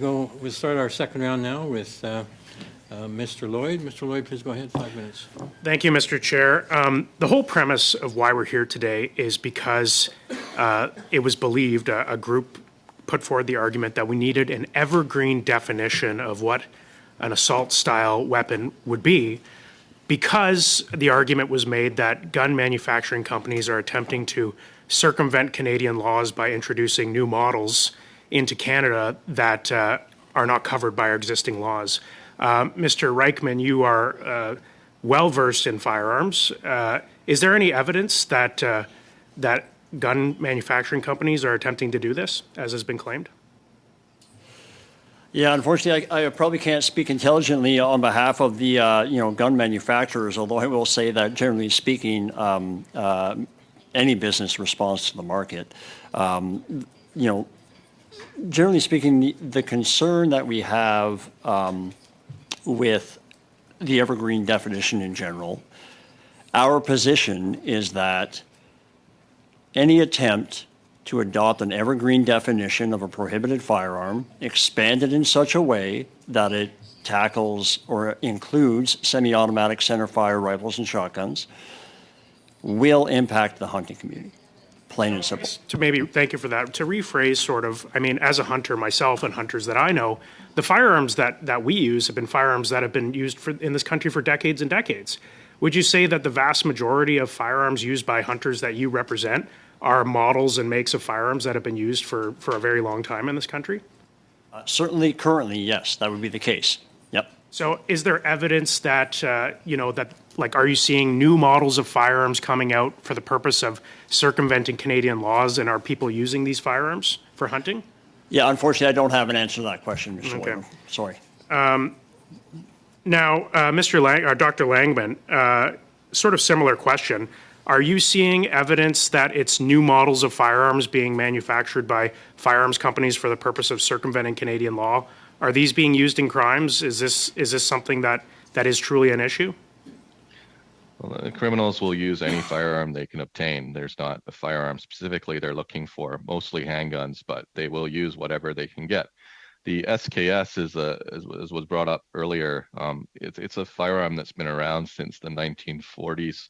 We'll start our second round now with Mr. Lloyd. Mr. Lloyd, please go ahead, 5 minutes. Thank you, Mr. Chair. The whole premise of why we're here today is because it was believed, a group put forward the argument that we needed an evergreen definition of what an assault-style weapon would be, because the argument was made that gun manufacturing companies are attempting to circumvent Canadian laws by introducing new models into Canada that are not covered by our existing laws. Mr. Reichman, you are well-versed in firearms. Is there any evidence that that gun manufacturing companies are attempting to do this, as has been claimed? Yeah, unfortunately, I probably can't speak intelligently on behalf of the gun manufacturers, although I will say that generally speaking, any business responds to the market. Generally speaking, the concern that we have with the evergreen definition in general, our position is that any attempt to adopt an evergreen definition of a prohibited firearm, expanded in such a way that it tackles or includes semi-automatic centerfire rifles and shotguns, will impact the hunting community, plain and simple. Thank you for that. To rephrase sort of, I mean, as a hunter myself and hunters that I know, the firearms that we use have been firearms that have been used in this country for decades and decades. Would you say that the vast majority of firearms used by hunters that you represent are models and makes of firearms that have been used for a very long time in this country? Certainly, currently, yes, that would be the case. Yep. So is there evidence that, are you seeing new models of firearms coming out for the purpose of circumventing Canadian laws, and are people using these firearms for hunting? Yeah, unfortunately, I don't have an answer to that question, Mr. Okay. Lloyd. Sorry. Now, Dr. Langman, sort of similar question. Are you seeing evidence that it's new models of firearms being manufactured by firearms companies for the purpose of circumventing Canadian law? Are these being used in crimes? Is this something that is truly an issue? Well, the criminals will use any firearm they can obtain. There's not a firearm specifically they're looking for, mostly handguns, but they will use whatever they can get. The SKS as was brought up earlier. It's a firearm that's been around since the 1940s,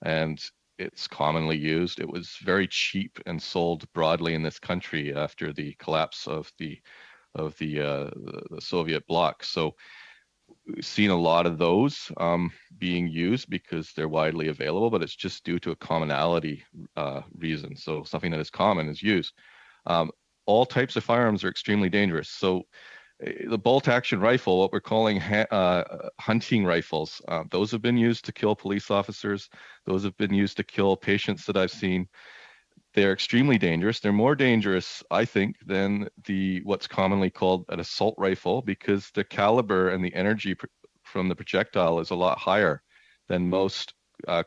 and it's commonly used. It was very cheap and sold broadly in this country after the collapse of the Soviet bloc. So we've seen a lot of those being used because they're widely available, but it's just due to a commonality reason. So something that is common is used. All types of firearms are extremely dangerous. So the bolt action rifle, what we're calling hunting rifles, those have been used to kill police officers. Those have been used to kill patients that I've seen. They're extremely dangerous. They're more dangerous, I think, than what's commonly called an assault rifle, because the caliber and the energy from the projectile is a lot higher than most,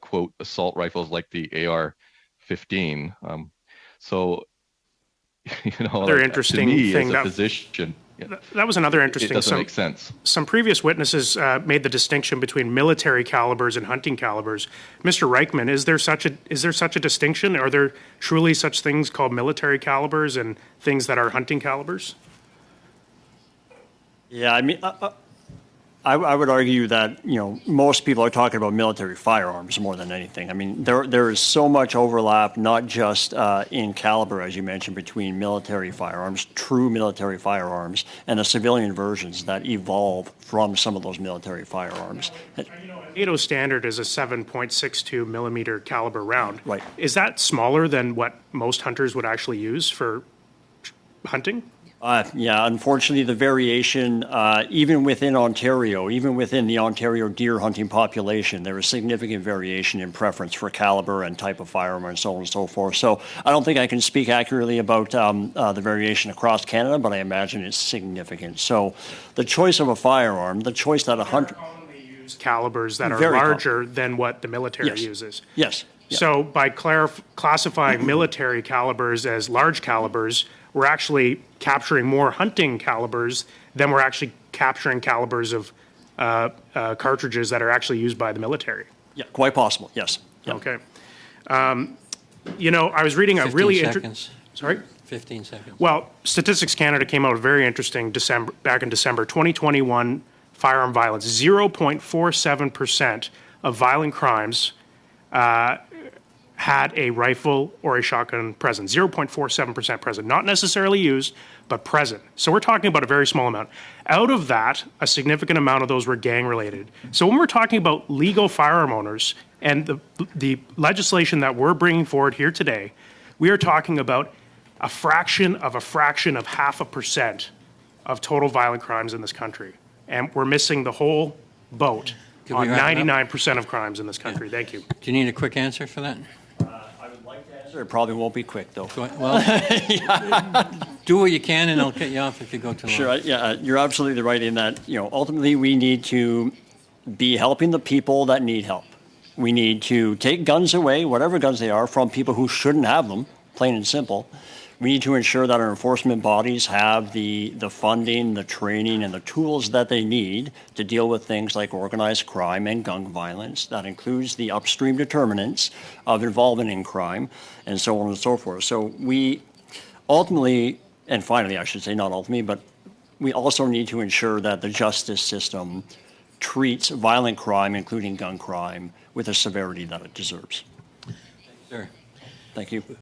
quote, assault rifles like the AR-15. Another interesting to me, thing as a physician, that was another interesting. It doesn't make sense. Some previous witnesses made the distinction between military calibers and hunting calibers. Mr. Reichman, is there such a distinction? Are there truly such things called military calibers and things that are hunting calibers? Yeah, I mean, I would argue that most people are talking about military firearms more than anything. I mean, there is so much overlap, not just in caliber, as you mentioned, between military firearms, true military firearms, and the civilian versions that evolve from some of those military firearms. NATO standard is a 7.62 millimeter caliber round. Right. Is that smaller than what most hunters would actually use for hunting? Yeah, unfortunately, the variation, even within Ontario, even within the Ontario deer hunting population, there is significant variation in preference for caliber and type of firearm and so on and so forth. So I don't think I can speak accurately about the variation across Canada, but I imagine it's significant. So the choice of a firearm, the choice that a hunter... commonly use calibers that are larger than what the military uses. Yes. So by classifying military calibers as large calibers, we're actually capturing more hunting calibers than we're actually capturing calibers of cartridges that are actually used by the military. Yeah, quite possible, yes. Yep. Okay. I was reading a really interesting... Sorry? 15 seconds. Well, Statistics Canada came out very interesting back in December 2021 firearm violence. 0.47% of violent crimes had a rifle or a shotgun present. 0.47% present. Not necessarily used, but present. So we're talking about a very small amount. Out of that, a significant amount of those were gang related. So when we're talking about legal firearm owners and the legislation that we're bringing forward here today, we are talking about a fraction of 0.5% of total violent crimes in this country. And we're missing the whole boat Can we on wrap it up? 99% of crimes in this country. Thank you. Do you need a quick answer for that? I would like to answer. It probably won't be quick, though. Go ahead. Well, do what you can, and I'll cut you off if you go too long. Sure, yeah, you're absolutely right in that, ultimately we need to be helping the people that need help. We need to take guns away, whatever guns they are, from people who shouldn't have them, plain and simple. We need to ensure that our enforcement bodies have the funding, the training, and the tools that they need to deal with things like organized crime and gun violence. That includes the upstream determinants of involvement in crime and so on and so forth. So we ultimately, and finally, I should say, not ultimately, but we also need to ensure that the justice system treats violent crime, including gun crime, with the severity that it deserves. Sir. Thank you.